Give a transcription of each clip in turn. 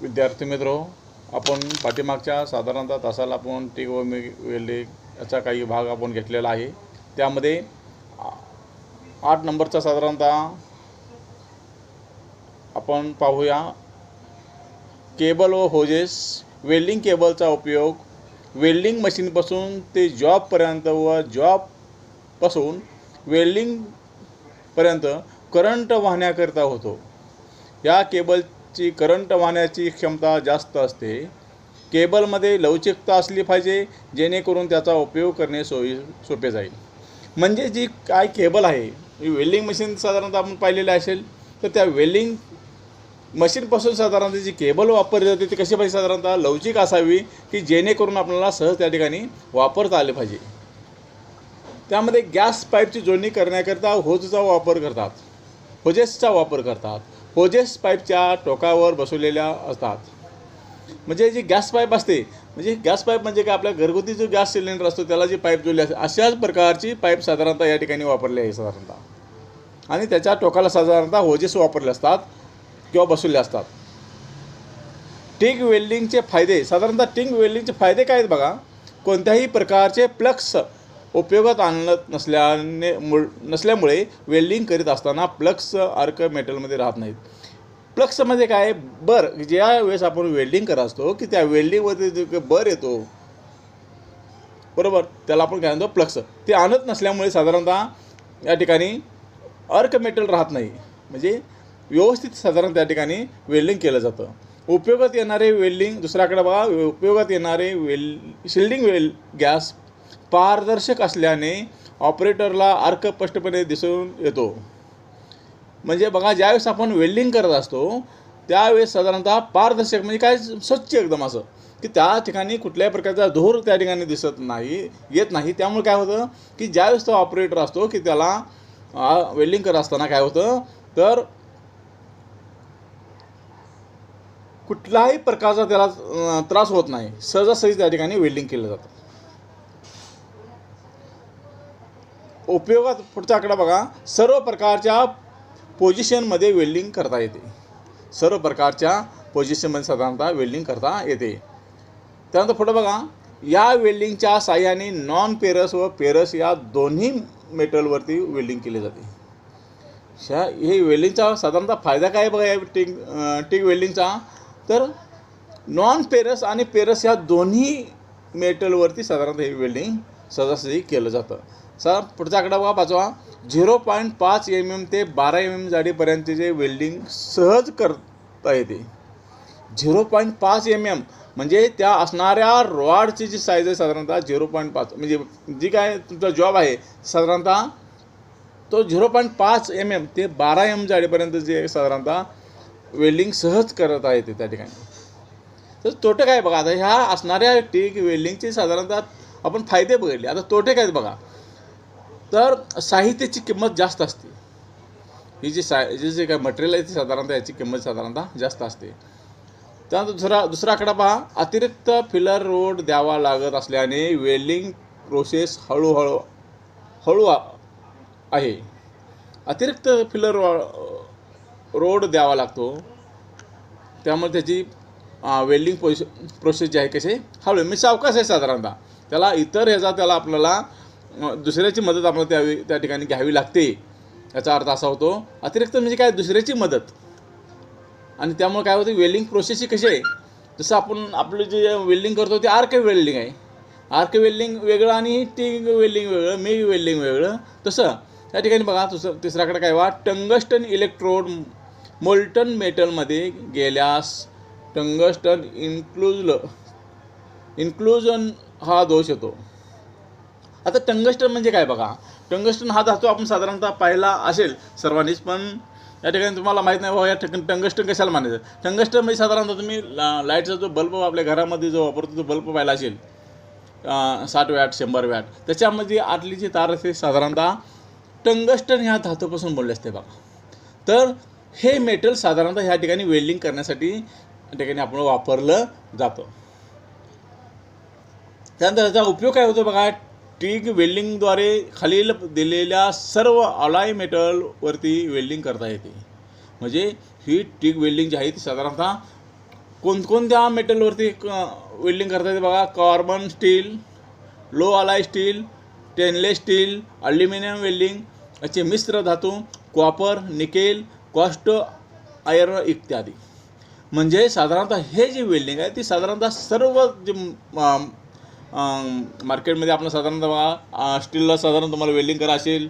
विद्यार्थी मित्र, आपण पाठीमागच्या साधारणतः तासाला आपण टिक व वेल्डिंग याचा काही भाग आपण घेतलेला आहे। त्यामध्ये 8 नंबरचा साधारणतः आपण पाहूया। केबल व होजेस। वेल्डिंग केबलचा उपयोग वेल्डिंग मशीनपासून ते जॉबपर्यंत व जॉबपासून वेल्डिंगपर्यंत करंट वाहण्याकरिता होतो। या केबलची करंट वाहण्याची क्षमता जास्त असते। केबलमध्ये लवचिकता असली पाहिजे जेणेकरून त्याचा उपयोग करणे सोपे जाईल। म्हणजे जी काय केबल आहे, वेल्डिंग मशीन साधारणतः आपण पाहिलेले असेल, तर त्या वेल्डिंग मशीनपासून साधारणतः जी केबल वापरली जाते ती कशी पाहिजे, साधारणतः लवचिक असावी की जेणेकरून आपल्याला सहज त्या ठिकाणी वापरता आले पाहिजे। त्यामध्ये गॅस पाईपची जोडणी करण्याकरिता होजेसचा वापर करतात। होजेस पाईपच्या टोकावर बसवलेल्या असतात। म्हणजे जी गॅस पाईप असते, म्हणजे गॅस पाईप म्हणजे काय, आपल्या घरगुती जो गॅस सिलेंडर असतो त्याला जी पाईप जोडली असते अशाच प्रकारची पाईप साधारणतः या ठिकाणी वापरली आहे साधारणतः। आणि त्याच्या टोकाला साधारणतः होजेस वापरले असतात किंवा बसवले असतात। टिग वेल्डिंगचे फायदे। साधारणतः टिग वेल्डिंगचे फायदे काय आहेत बघा। कोणत्याही प्रकारचे प्लग्स उपयोगात आणत नसल्यामुळे वेल्डिंग करीत असताना प्लग्स आर्क मेटलमध्ये राहत नाहीत। प्लग्समध्ये काय, बर ज्या वेळेस आपण वेल्डिंग करत असतो की त्या वेल्डिंगवरती जो बर येतो, बरोबर, त्याला आपण काय म्हणतो, प्लग्स, ते आणत नसल्यामुळे साधारणतः या ठिकाणी आर्क मेटल राहत नाही। म्हणजे व्यवस्थित साधारण त्या ठिकाणी वेल्डिंग केलं जातं। उपयोगात येणारे वेल्डिंग, दुसऱ्याकडे बघा, उपयोगात येणारे शिल्डिंग गॅस पारदर्शक असल्याने ऑपरेटरला आर्क स्पष्टपणे दिसून येतो। म्हणजे बघा, ज्यावेळेस आपण वेल्डिंग करत असतो त्यावेळेस साधारणतः पारदर्शक म्हणजे काय, स्वच्छ एकदम असं की त्या ठिकाणी कुठल्याही प्रकारचा धूर त्या ठिकाणी येत नाही। त्यामुळे काय होतं की ज्यावेळेस तो ऑपरेटर असतो की त्याला वेल्डिंग करत असताना काय होतं, तर कुठल्याही प्रकारचा त्याला त्रास होत नाही, सहजासहजी त्या ठिकाणी वेल्डिंग केलं जातं। उपयोगात पुढचा आकडा बघा, सर्व प्रकारच्या पोझिशनमध्ये वेल्डिंग करता येते। सर्व प्रकारच्या पोझिशनमध्ये साधारणतः वेल्डिंग करता येते। त्यानंतर पुढे बघा, या वेल्डिंगच्या साहाय्याने नॉन पेरस व पेरस या दोन्ही मेटलवरती वेल्डिंग केली जाते। हे वेल्डिंगचा साधारणतः फायदा काय बघा, या टिग वेल्डिंगचा, तर नॉन पेरस आणि पेरस या दोन्ही मेटलवरती साधारणतः हे वेल्डिंग सहजासहजी केलं जातं। पुढचा आकडा बघा, 5वा, 0.5 mm ते 12 mm जाडीपर्यंतचे वेल्डिंग सहज करता येते। 0.5 mm म्हणजे त्या असणाऱ्या रॉडची जी साईज आहे साधारणतः 0.5, म्हणजे जी काय तुमचा जॉब आहे साधारणतः तो 0.5 mm ते 12 mm जाडीपर्यंत जे साधारणतः वेल्डिंग सहज करता येते त्या ठिकाणी। तर तोटे काय बघा, आता ह्या असणाऱ्या टिग वेल्डिंगचे साधारणतः आपण फायदे बघितले, आता तोटे काय बघा, तर साहित्याची किंमत जास्त असते। ही जे काय मटेरियल आहे ते साधारणतः याची किंमत साधारणतः जास्त असते। त्यानंतर दुसरा आकडा पहा, अतिरिक्त फिलर रोड द्यावा लागत असल्याने वेल्डिंग प्रोसेस हळू आहे। अतिरिक्त फिलर रोड द्यावा लागतो, त्यामुळे त्याची वेल्डिंग प्रोसेस जी आहे कसे हळू, मी सावकाश आहे साधारणतः। त्याला त्याला आपल्याला दुसऱ्याची मदत आपल्याला त्या ठिकाणी घ्यावी लागते। याचा अर्थ असा होतो, अतिरिक्त म्हणजे काय, दुसऱ्याची मदत। आणि त्यामुळे काय होतं, वेल्डिंग प्रोसेस ही कशी आहे, जसं आपण आपलं जे वेल्डिंग करतो ते आर्क वेल्डिंग आहे। आर्क वेल्डिंग वेगळं आणि टिग वेल्डिंग वेगळं, मिग वेल्डिंग वेगळं। तसं त्या ठिकाणी बघा, तिसऱ्याकडे काय वा, टंगस्टन इलेक्ट्रोड मोल्टन मेटलमध्ये गेल्यास टंगस्टन इन्क्लूजन हा दोष येतो। आता टंगस्टन म्हणजे काय बघा, टंगस्टन हा धातू आपण साधारणतः पाहिला असेल सर्वांनीच, पण या ठिकाणी तुम्हाला माहीत नाही बाबा या टंगस्टन कशाला म्हणायचं। टंगस्टन म्हणजे साधारणतः तुम्ही लाईटचा जो बल्ब आपल्या घरामध्ये जो वापरतो तो बल्ब पाहिला असेल, 60 वॅट 100 वॅट, त्याच्यामध्ये आतली जी तार असते साधारणतः टंगस्टन ह्या धातूपासून बनले असते बघा। तर हे मेटल साधारणतः ह्या ठिकाणी वेल्डिंग करण्यासाठी या ठिकाणी आपण वापरलं जातं। त्यानंतर त्याचा उपयोग काय होतो बघा, टिग वेल्डिंगद्वारे खालील दिलेल्या सर्व अलॉय मेटलवरती वेल्डिंग करता येते। म्हणजे ही टिग वेल्डिंग जी आहे ती साधारणतः कोणकोणत्या मेटलवरती वेल्डिंग करता येते बघा. Carbon steel, low alloy steel, stainless steel, aluminium welding, याचे मिश्र धातू, कॉपर, निकेल, कास्ट आयर्न इत्यादी. म्हणजे साधारणतः हे जे वेल्डिंग आहे ती साधारणतः सर्व जे मार्केटमध्ये आपण साधारणतः बघा स्टीलला साधारण तुम्हाला वेल्डिंग करा असेल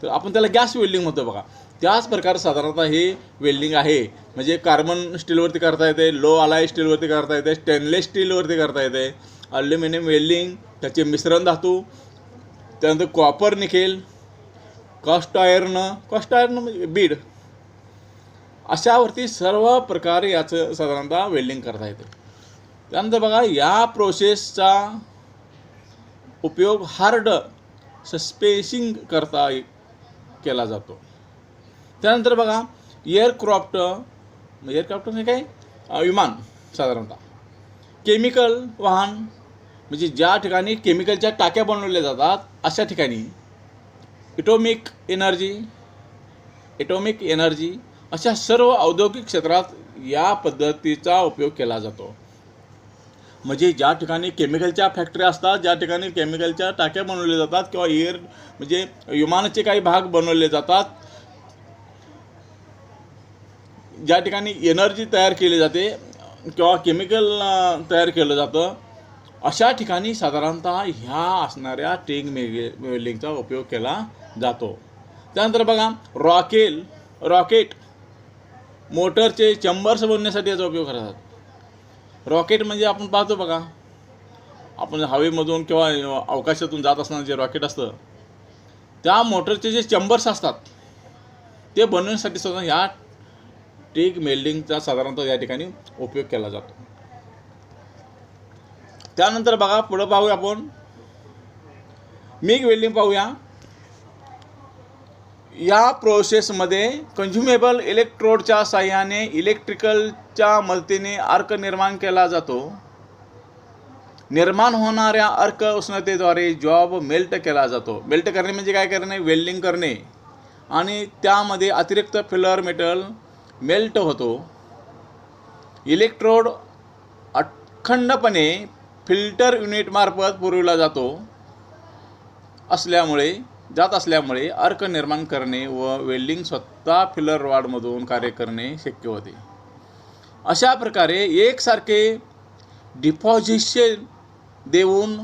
तर आपण त्याला गॅस वेल्डिंग म्हणतो बघा. त्याच प्रकारे साधारणतः हे वेल्डिंग आहे. म्हणजे कार्बन स्टीलवरती करता येते, लो अलाय स्टीलवरती करता येते, स्टेनलेस स्टीलवरती करता येते, ॲल्युमिनियम वेल्डिंग, त्याचे मिश्रण धातू, त्यानंतर कॉपर निकेल, कास्ट आयर्न म्हणजे बीड, अशावरती सर्व प्रकारे याचं साधारणतः वेल्डिंग करता येते. त्यानंतर बघा या प्रोसेसचा उपयोग हार्ड सस्पेन्सिंग करता केला जातो. त्यानंतर बघा एअरक्राफ्ट म्हणजे काय विमान, साधारणतः केमिकल वाहन म्हणजे ज्या ठिकाणी केमिकलच्या टाक्या बनवल्या जातात अशा ठिकाणी एटॉमिक एनर्जी अशा सर्व औद्योगिक क्षेत्रात या पद्धतीचा उपयोग केला जातो. म्हणजे ज्या ठिकाणी केमिकलच्या फॅक्टऱ्या असतात, ज्या ठिकाणी केमिकलच्या टाक्या बनवल्या जातात किंवा म्हणजे विमानाचे काही भाग बनवले जातात, ज्या ठिकाणी एनर्जी तयार केली जाते किंवा केमिकल तयार केलं जातं अशा ठिकाणी साधारणतः ह्या असणाऱ्या टिग वेल्डिंगचा उपयोग केला जातो. त्यानंतर बघा रॉकेट मोटरचे चंबर्स बनवण्यासाठी याचा उपयोग करतात. रॉकेट म्हणजे आपण पाहतो बघा, आपण हवेमधून किंवा अवकाशातून जात असताना जे रॉकेट असतं त्या मोटरचे जे चंबर्स असतात ते बनवण्यासाठी सुद्धा ह्या टिग वेल्डिंगचा साधारणतः या ठिकाणी उपयोग केला जातो. त्यानंतर बघा पुढे पाहूया आपण मिग वेल्डिंग पाहूया. या प्रोसेसमध्ये कन्झ्युमेबल इलेक्ट्रोडच्या साहाय्याने इलेक्ट्रिकलच्या मदतीने अर्क निर्माण केला जातो. निर्माण होणाऱ्या अर्क उष्णतेद्वारे जॉब मेल्ट केला जातो. मेल्ट करणे म्हणजे काय करणे, वेल्डिंग करणे, आणि त्यामध्ये अतिरिक्त फिलर मेटल मेल्ट होतो. इलेक्ट्रोड अखंडपणे फिल्टर युनिटमार्फत पुरविला जात असल्यामुळे अर्क निर्माण करणे व वेल्डिंग स्वतः फिलर रॉडमधून कार्य करणे शक्य होते. अशा प्रकारे एकसारखे डिपॉझिशन देऊन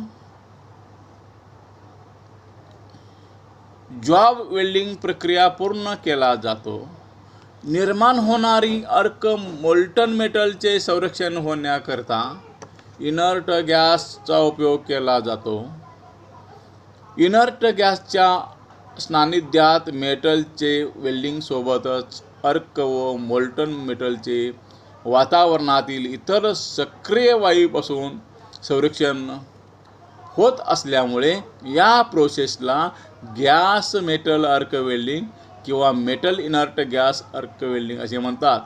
जॉब वेल्डिंग प्रक्रिया पूर्ण केला जातो. निर्माण होणारी अर्क मोल्टन मेटलचे संरक्षण होण्याकरता इनर्ट गॅसचा उपयोग केला जातो. इनर्ट गॅसच्या सान्निध्यात मेटलचे वेल्डिंगसोबतच अर्क व मोल्टन मेटलचे वातावरणातील इतर सक्रिय वायूपासून संरक्षण होत असल्यामुळे या प्रोसेसला गॅस मेटल अर्क वेल्डिंग किंवा मेटल इनर्ट गॅस अर्क वेल्डिंग असे म्हणतात.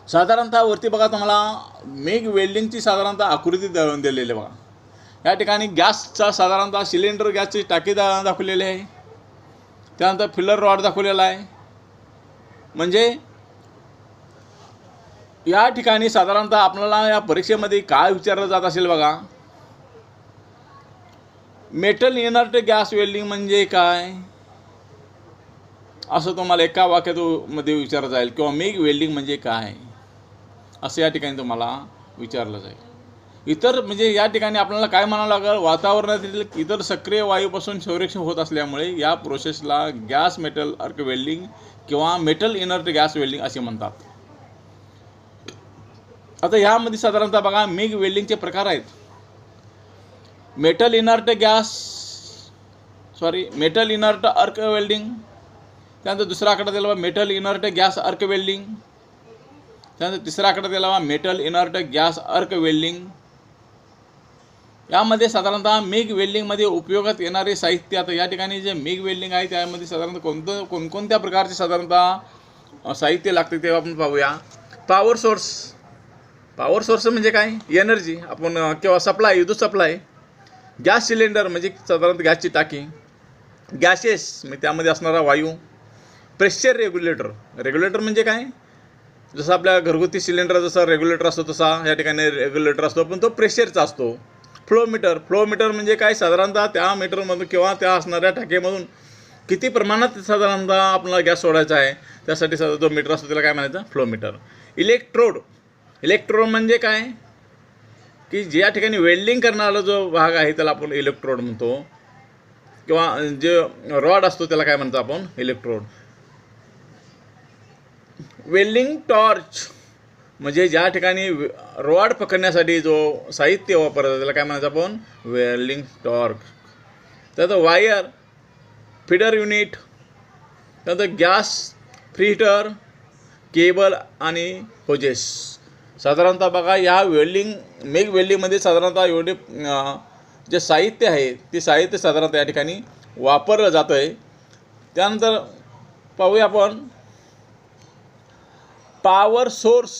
साधारणतः वरती बघा तुम्हाला मिग वेल्डिंगची साधारणतः आकृती दिलेली बघा. या ठिकाणी गॅसचा साधारणतः सिलेंडर गॅसची टाकी दाखवलेली आहे. त्यानंतर फिलर रॉड दाखवलेला आहे. म्हणजे या ठिकाणी साधारणतः आपल्याला या परीक्षेमध्ये काय विचारलं जात असेल बघा, मेटल इनर्ट गॅस वेल्डिंग म्हणजे काय असं तुम्हाला एका वाक्यामध्ये विचारलं जाईल, किंवा मिग वेल्डिंग म्हणजे काय असं या ठिकाणी तुम्हाला विचारलं जाईल. इतर म्हणजे या ठिकाणी आपल्याला काय म्हणावं लागेल, वातावरणातील इतर सक्रिय वायूपासून संरक्षण होत असल्यामुळे या प्रोसेसला गॅस मेटल अर्क वेल्डिंग किंवा मेटल इनर्ट गॅस वेल्डिंग असे म्हणतात. आता यामध्ये साधारणतः बघा मिग वेल्डिंगचे प्रकार आहेत. मेटल इनर्ट अर्क वेल्डिंग, त्यानंतर दुसरा आकडा दिला मेटल इनर्ट गॅस अर्क वेल्डिंग, त्यानंतर तिसरा आकडा दिला मेटल इनर्ट गॅस अर्क वेल्डिंग. यामध्ये साधारणतः मिग वेल्डिंगमध्ये उपयोगात येणारे साहित्य, आता या ठिकाणी जे मिग वेल्डिंग आहे त्यामध्ये साधारणतः कोणकोणत्या प्रकारचे साधारणतः साहित्य लागते ते आपण पाहूया. पॉवर सोर्स म्हणजे काय, एनर्जी आपण किंवा सप्लाय, विद्युत सप्लाय. गॅस सिलेंडर म्हणजे साधारणतः गॅसची टाकी. गॅसेस म्हणजे त्यामध्ये असणारा वायू. प्रेशर रेग्युलेटर म्हणजे काय, जसं आपल्या घरगुती सिलेंडर जसा रेग्युलेटर असतो तसा या ठिकाणी रेग्युलेटर असतो, पण तो प्रेशरचा असतो. फ्लो मीटर म्हणजे काय, साधारणतः त्या मीटरमधून किंवा त्या असणाऱ्या टाकीमधून किती प्रमाणात साधारणतः आपल्याला गॅस सोडायचा आहे त्यासाठी जो मीटर असतो त्याला काय म्हणायचं, फ्लो मीटर. इलेक्ट्रोड म्हणजे काय की ज्या ठिकाणी वेल्डिंग करणारा जो भाग आहे त्याला आपण इलेक्ट्रोड म्हणतो, किंवा जे रॉड असतो त्याला काय म्हणतो आपण, इलेक्ट्रोड. वेल्डिंग टॉर्च म्हणजे ज्या ठिकाणी रॉड पकडण्यासाठी जो साहित्य वापरतात त्याला काय म्हणायचं आपण, वेल्डिंग टॉर्च. त्यानंतर वायर फीडर युनिट, त्यानंतर गॅस प्रीहीटर, केबल आणि होजेस. साधारणतः बघा या मेग वेल्डिंगमध्ये साधारणतः एवढे जे साहित्य आहे ते साहित्य साधारणतः या ठिकाणी वापरलं जातं आहे. त्यानंतर पाहूया आपण पॉवर सोर्स.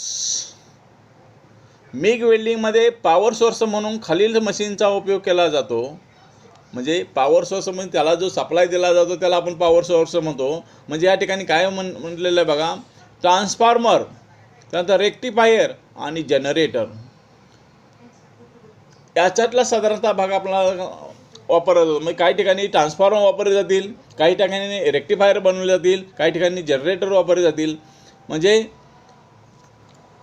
मिग वेल्डिंगमध्ये पॉवर सोर्स म्हणून खालील मशीनचा उपयोग केला जातो. म्हणजे पॉवर सोर्स म्हणजे त्याला जो सप्लाय दिला जातो त्याला आपण पॉवर सोर्स म्हणतो. म्हणजे या ठिकाणी काय म्हटलेलं आहे बघा, ट्रान्सफॉर्मर, त्यानंतर रेक्टिफायर आणि जनरेटर याच्यातला साधारणतः भाग आपल्याला वापरला जातो. म्हणजे काही ठिकाणी ट्रान्सफॉर्मर वापरले जातील, काही ठिकाणी रेक्टिफायर बनवले जातील, काही ठिकाणी जनरेटर वापरले जातील. म्हणजे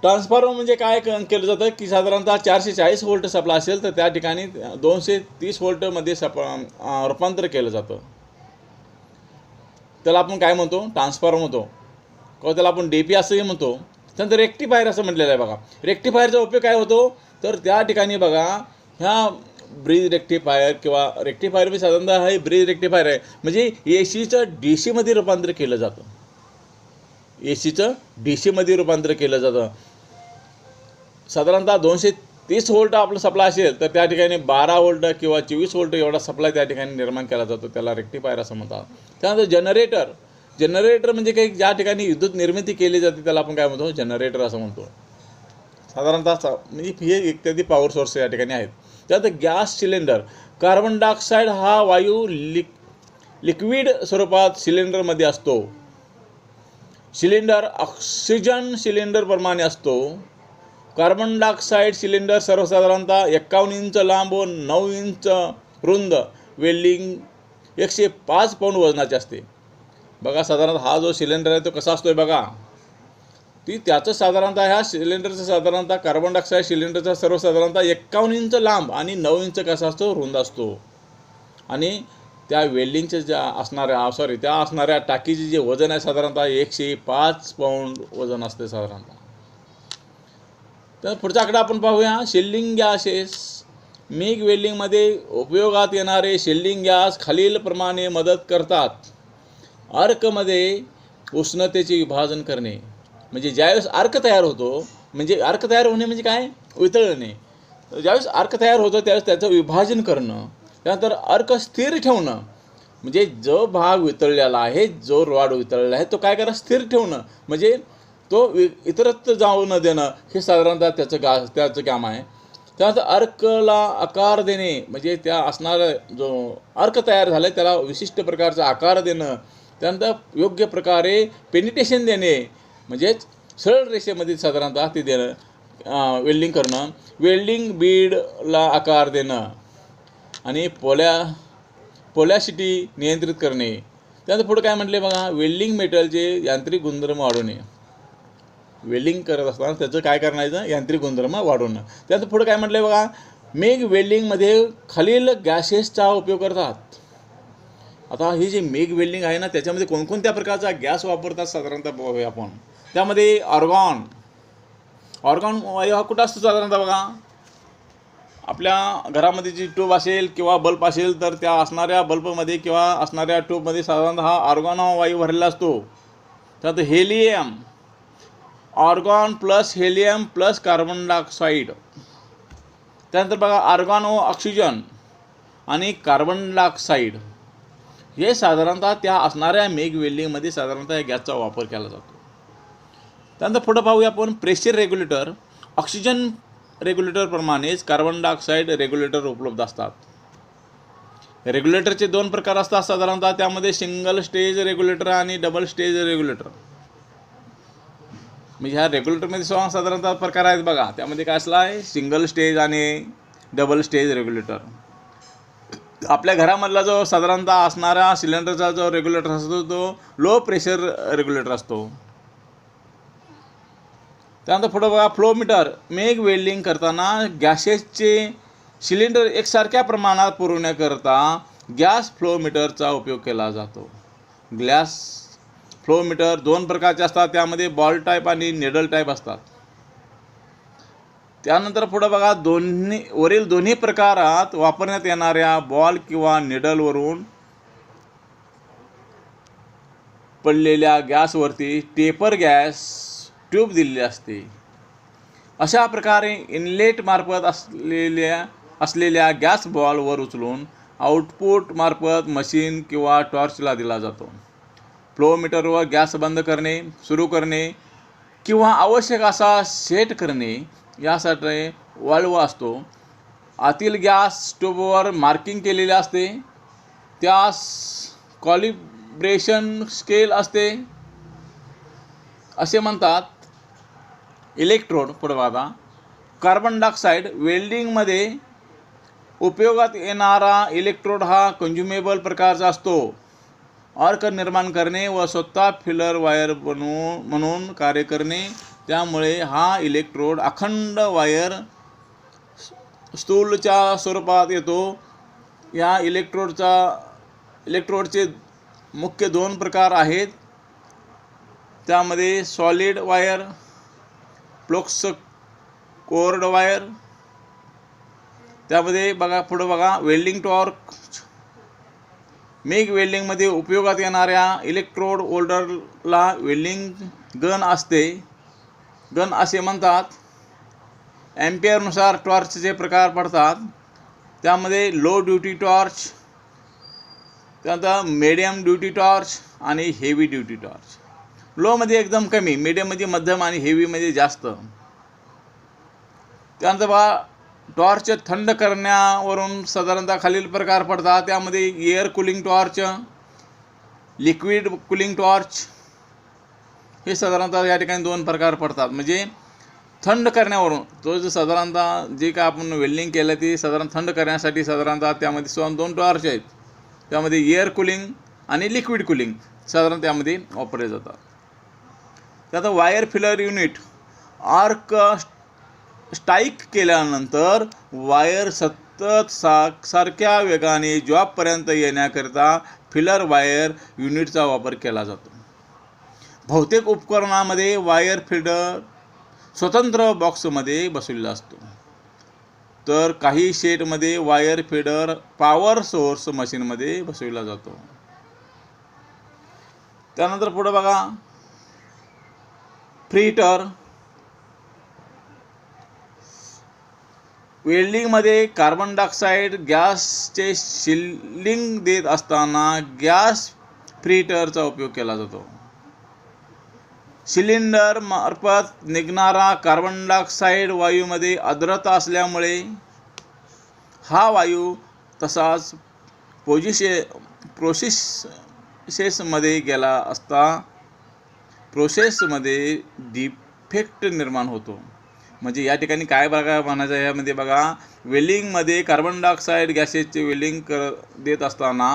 ट्रान्सफॉर्मर म्हणजे काय केलं जातं की साधारणतः 440 व्होल्ट सप्लाय असेल तर त्या ठिकाणी 230 व्होल्टमध्ये रूपांतर केलं जातं. त्याला आपण काय म्हणतो, ट्रान्सफॉर्मर म्हणतो, किंवा त्याला आपण DP असंही म्हणतो. त्यानंतर रेक्टिफायर असं म्हटलेलं आहे बघा. रेक्टिफायरचा उपयोग काय होतो तर त्या ठिकाणी बघा ह्या ब्रिज रेक्टिफायर किंवा रेक्टिफायर मी साधारणतः हे ब्रिज रेक्टिफायर आहे. म्हणजे ACचं DC रूपांतर केलं जातं. ACचं DC रूपांतर केलं जातं. साधारणतः 230 व्होल्ट आपलं सप्लाय असेल तर त्या ठिकाणी 12 व्होल्ट किंवा 24 व्होल्ट एवढा सप्लाय त्या ठिकाणी निर्माण केला जातो. त्याला रेक्टिफायर असं म्हणतात. त्यानंतर जनरेटर म्हणजे काही ज्या ठिकाणी विद्युत निर्मिती केली जाते त्याला आपण काय म्हणतो, जनरेटर असं म्हणतो. साधारणतः म्हणजे हे इत्यादी पॉवर सोर्स या ठिकाणी आहेत. त्यानंतर गॅस सिलेंडर. कार्बन डायऑक्साईड हा वायू लिक्विड स्वरूपात सिलेंडरमध्ये असतो. सिलेंडर ऑक्सिजन सिलेंडरप्रमाणे असतो. कार्बन डायऑक्साईड सिलेंडर सर्वसाधारणतः 51 इंच लांब व 9 इंच रुंद, वेल्डिंग 105 पाऊंड वजनाचे असते. बघा साधारणतः हा जो सिलेंडर आहे तो कसा असतोय बघा, ती त्याचं साधारणतः ह्या सिलेंडरचं साधारणतः कार्बन डायऑक्साईड सिलेंडरचा सर्वसाधारणतः 51 इंच लांब आणि 9 इंच कसा असतो, रुंद असतो. आणि त्या वेल्डिंगचे ज्या असणाऱ्या टाकीचे जे वजन आहे साधारणतः 105 पाऊंड वजन असते साधारणतः. तर पुढचा आकडा आपण पाहूया, शेल्डिंग गॅसेस. मिग वेल्डिंगमध्ये उपयोगात येणारे शेल्डिंग गॅस खालीलप्रमाणे मदत करतात. आर्कमध्ये उष्णतेचे विभाजन करणे. म्हणजे ज्यावेळेस आर्क तयार होतो, म्हणजे आर्क तयार होणे म्हणजे काय, वितळणे. ज्यावेळेस आर्क तयार होतो त्यावेळेस त्याचं विभाजन करणं. त्यानंतर आर्क स्थिर ठेवणं, म्हणजे जो भाग वितळलेला आहे, जो रॉड वितळलेला आहे तो काय करा, स्थिर ठेवणं. म्हणजे तो इतरत्र जाऊ न देणं हे साधारणतः त्याचं काम आहे. त्यानंतर अर्कला आकार देणे, म्हणजे त्या असणारं जो अर्क तयार झाला आहे त्याला विशिष्ट प्रकारचा आकार देणं. त्यानंतर योग्य प्रकारे पेनिटेशन देणे, म्हणजेच सरळ रेषेमध्ये साधारणतः ते देणं, वेल्डिंग करणं. वेल्डिंग बीडला आकार देणं आणि पोलॅसिटी नियंत्रित करणे. त्यानंतर पुढे काय म्हटले बघा, वेल्डिंग मेटलचे यांत्रिक गुणधर्म वाढवणे. वेल्डिंग करत असताना त्याचं काय करायचं, यांत्रिक गुणधर्म वाढवणं. त्यानंतर पुढे काय म्हटलं बघा, मेग वेल्डिंगमध्ये खालील गॅसेसचा उपयोग करतात. आता ही जी मेग वेल्डिंग आहे ना त्याच्यामध्ये कोणकोणत्या प्रकारचा गॅस वापरतात साधारणतः बघूया आपण. त्यामध्ये ऑर्गॉन वायू हा कुठं असतो साधारणतः बघा, आपल्या घरामध्ये जी ट्यूब असेल किंवा बल्ब असेल तर त्या असणाऱ्या बल्बमध्ये किंवा असणाऱ्या ट्यूबमध्ये साधारणतः हा ऑर्गॉन वायू भरलेला असतो. त्यात helium, argon plus helium plus carbon dioxide. त्यानंतर बघा ऑर्गॉन व ऑक्सिजन आणि कार्बन डायऑक्साईड हे साधारणतः त्या असणाऱ्या मेग वेल्डिंगमध्ये साधारणतः या गॅसचा वापर केला जातो. त्यानंतर पुढं पाहूया आपण प्रेशर रेग्युलेटर. ऑक्सिजन रेग्युलेटरप्रमाणेच कार्बन डायऑक्साईड रेग्युलेटर उपलब्ध असतात. रेग्युलेटरचे 2 प्रकार असतात साधारणतः, त्यामध्ये सिंगल स्टेज रेग्युलेटर आणि डबल स्टेज रेग्युलेटर. म्हणजे ह्या रेग्युलेटरमध्ये साधारणतः प्रकार आहेत बघा. त्यामध्ये काय असला आहे, सिंगल स्टेज आणि डबल स्टेज रेग्युलेटर. आपल्या घरामधला जो साधारणतः असणारा सिलेंडरचा जो रेग्युलेटर असतो तो लो प्रेशर रेग्युलेटर असतो. त्यानंतर पुढं बघा फ्लोमीटर. मेग वेल्डिंग करताना गॅसेसचे सिलेंडर एकसारख्या प्रमाणात पुरवण्याकरता गॅस फ्लोमीटरचा उपयोग केला जातो. गॅस फ्लोमीटर 2 प्रकारचे असतात. त्यामध्ये बॉल टाईप आणि निडल टाईप असतात. त्यानंतर पुढं बघा वरील दोन्ही प्रकारात वापरण्यात येणाऱ्या बॉल किंवा निडलवरून पडलेल्या गॅसवरती टेपर गॅस ट्यूब दिलेली असते. अशा प्रकारे इनलेट मार्फत असलेल्या गॅस बॉलवर उचलून आउटपुट मार्फत मशीन किंवा टॉर्चला दिला जातो. फ्लोमीटरवर गॅस बंद करणे, सुरू करणे किंवा आवश्यक असा सेट करणे यासाठी वाल्व असतो. आतील गॅस ट्यूबवर मार्किंग केलेले असते. त्यास कॅलिब्रेशन स्केल असते असे म्हणतात. इलेक्ट्रोड. पुढे बघा कार्बन डायऑक्साईड वेल्डिंगमध्ये उपयोगात येणारा इलेक्ट्रोड हा कंझ्युमेबल प्रकारचा असतो. आर्क निर्माण करणे व स्वतः फिलर वायर म्हणून कार्य करणे. त्यामुळे हा इलेक्ट्रोड अखंड वायर स्टूलच्या स्वरूपात येतो. या इलेक्ट्रोडचे मुख्य 2 प्रकार आहेत. त्यामध्ये solid wire, flux cored wire. त्यामध्ये बघा पुढं बघा वेल्डिंग टॉर्क. मेग वेल्डिंगमध्ये उपयोगात येणाऱ्या इलेक्ट्रोड होल्डरला वेल्डिंग गन असे म्हणतात. ॲम्पियरनुसार टॉर्चचे प्रकार पडतात. त्यामध्ये लो ड्युटी टॉर्च, त्यानंतर मीडियम ड्युटी टॉर्च आणि हेवी ड्युटी टॉर्च. लोमध्ये एकदम कमी, मीडियममध्ये मध्यम आणि हेवीमध्ये जास्त. त्यानंतर बघा टॉर्च थंड करण्यावरून साधारणतः खालील प्रकार पडतात. त्यामध्ये air cooling torch, liquid cooling torch हे साधारणतः या ठिकाणी 2 प्रकार पडतात. म्हणजे थंड करण्यावरून तो जो साधारणतः जे काय आपण वेल्डिंग केलं ते साधारण थंड करण्यासाठी साधारणतः त्यामध्ये 2 टॉर्च आहेत. त्यामध्ये एअर कूलिंग आणि लिक्विड कूलिंग साधारण त्यामध्ये वापरले जातात. त्यात wire filler unit. Arc strike केल्यानंतर वायर सतत सारख्या वेगाने जॉबपर्यंत येण्याकरिता फिलर वायर युनिटचा वापर केला जातो. बहुतेक उपकरणामध्ये वायर फीडर स्वतंत्र बॉक्समध्ये बसवलेला असतो. तर काही सेटमध्ये वायर फीडर पॉवर सोर्स मशीनमध्ये बसवला जातो. त्यानंतर पुढे बघा फ्रीटर. वेल्डिंगमध्ये कार्बन डायऑक्साईड गॅसचे शिल्डिंग देत असताना गॅस फ्रीटरचा उपयोग केला जातो. सिलेंडर मार्फत निघणारा कार्बन डायऑक्साईड वायूमध्ये आर्द्रता असल्यामुळे हा वायू तसाच प्रोसेसमध्ये गेला असता प्रोसेसमध्ये डिफेक्ट निर्माण होतो. म्हणजे या ठिकाणी काय बघा म्हणायचं यामध्ये बघा वेल्डिंगमध्ये कार्बन डायऑक्साईड गॅसेसचे वेल्डिंग देत असताना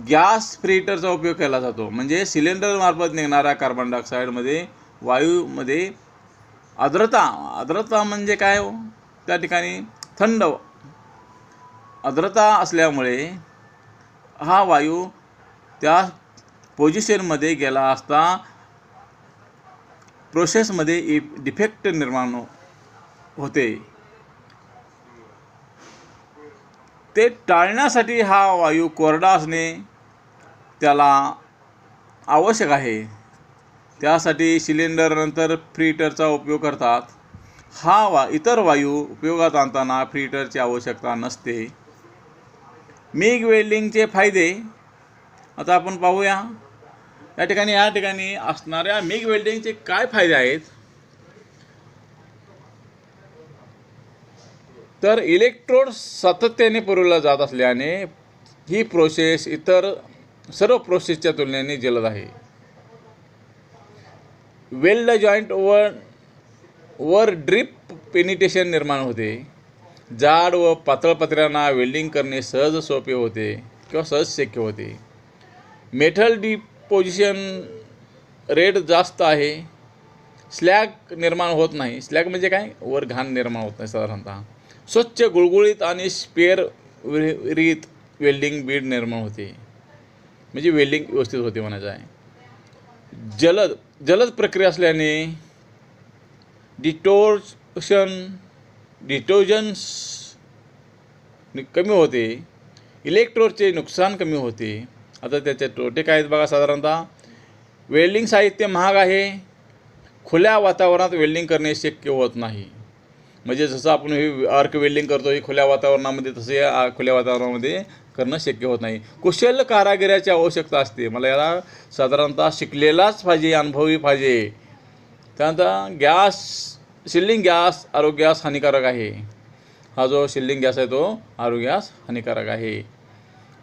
गॅस फ्रीटरचा उपयोग केला जातो. म्हणजे सिलेंडर मार्फत निघणाऱ्या कार्बन डायऑक्साईडमध्ये वायूमध्ये आर्द्रता म्हणजे काय हो, त्या ठिकाणी थंड आर्द्रता असल्यामुळे हा वायू त्या पोझिशनमध्ये गेला असता प्रोसेसमध्ये डिफेक्ट निर्माण होते. ते टाळण्यासाठी हा वायू कोरडा असणे त्याला आवश्यक आहे. त्यासाठी सिलेंडर नंतर फ्रीटरचा उपयोग करतात. इतर वायू उपयोगात आणताना फ्रीटरची आवश्यकता नसते. मिग वेल्डिंगचे फायदे आता आपण पाहूया. या ठिकाणी असणाऱ्या मिग वेल्डिंगचे काय फायदे आहेत. तर इलेक्ट्रोड सातत्याने पुरवला जात असल्याने ही प्रोसेस इतर सर्व प्रोसेसच्या तुलनेने जलद आहे. वेल्ड जॉईंट वर ड्रिप पेनिट्रेशन निर्माण होते. जाड व पातळ पत्र्यांना वेल्डिंग करणे सहज सोपे होते किंवा सहज शक्य होते. मेटल डिपोजिशन रेट जास्त आहे. स्लॅग निर्माण होत नाही. स्लॅग म्हणजे काय? वर घाण निर्माण होत नाही साधारणतः. स्वच्छ गुळगुळीत आणि स्पेअर रीत वेल्डिंग बीड निर्माण होते. म्हणजे वेल्डिंग व्यवस्थित होते म्हणायचं आहे. जलद प्रक्रिया असल्याने डिटोजन्स कमी होते. इलेक्ट्रोडचे नुकसान कमी होते. आता त्याचे तोटे काय आहेत बघा. साधारणतः वेल्डिंग साहित्य महाग आहे. खुल्या वातावरणात वेल्डिंग करणे शक्य होत नाही. म्हणजे जसं आपण हे आर्क वेल्डिंग करतो हे खुल्या वातावरणामध्ये, तसे खुल्या वातावरणामध्ये करणं शक्य होत नाही. कुशल कारागिराची आवश्यकता असते. मला याला साधारणतः शिकलेलाच पाहिजे, अनुभवी पाहिजे. त्यानंतर शिल्डिंग गॅस आरोग्यास हानिकारक आहे. हा जो शिल्डिंग गॅस आहे तो आरोग्यास हानिकारक आहे.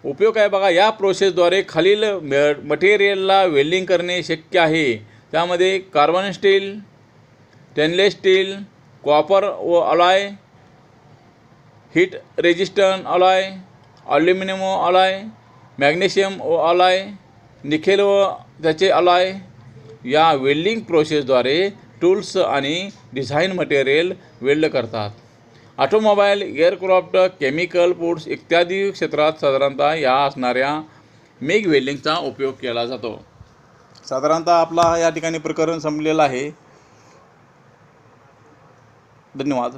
उपयोग काय बघा. या प्रोसेसद्वारे खालील मटेरियलला वेल्डिंग करणे शक्य आहे. त्यामध्ये carbon steel, stainless steel, copper व alloy, heat resistant alloy, aluminium व अलॉय, मॅग्नेशियम व अलॉय, निकेल व त्याचे अलॉय. या वेल्डिंग प्रोसेसद्वारे टूल्स आणि डिझाईन मटेरियल वेल्ड करतात. ऑटोमोबाईल, एअरक्राफ्ट, केमिकल, फूड्स इत्यादी क्षेत्रात साधारणतः या असणाऱ्या मेग वेल्डिंगचा उपयोग केला जातो. साधारणतः आपला या ठिकाणी प्रकरण संपलेलं आहे. धन्यवाद.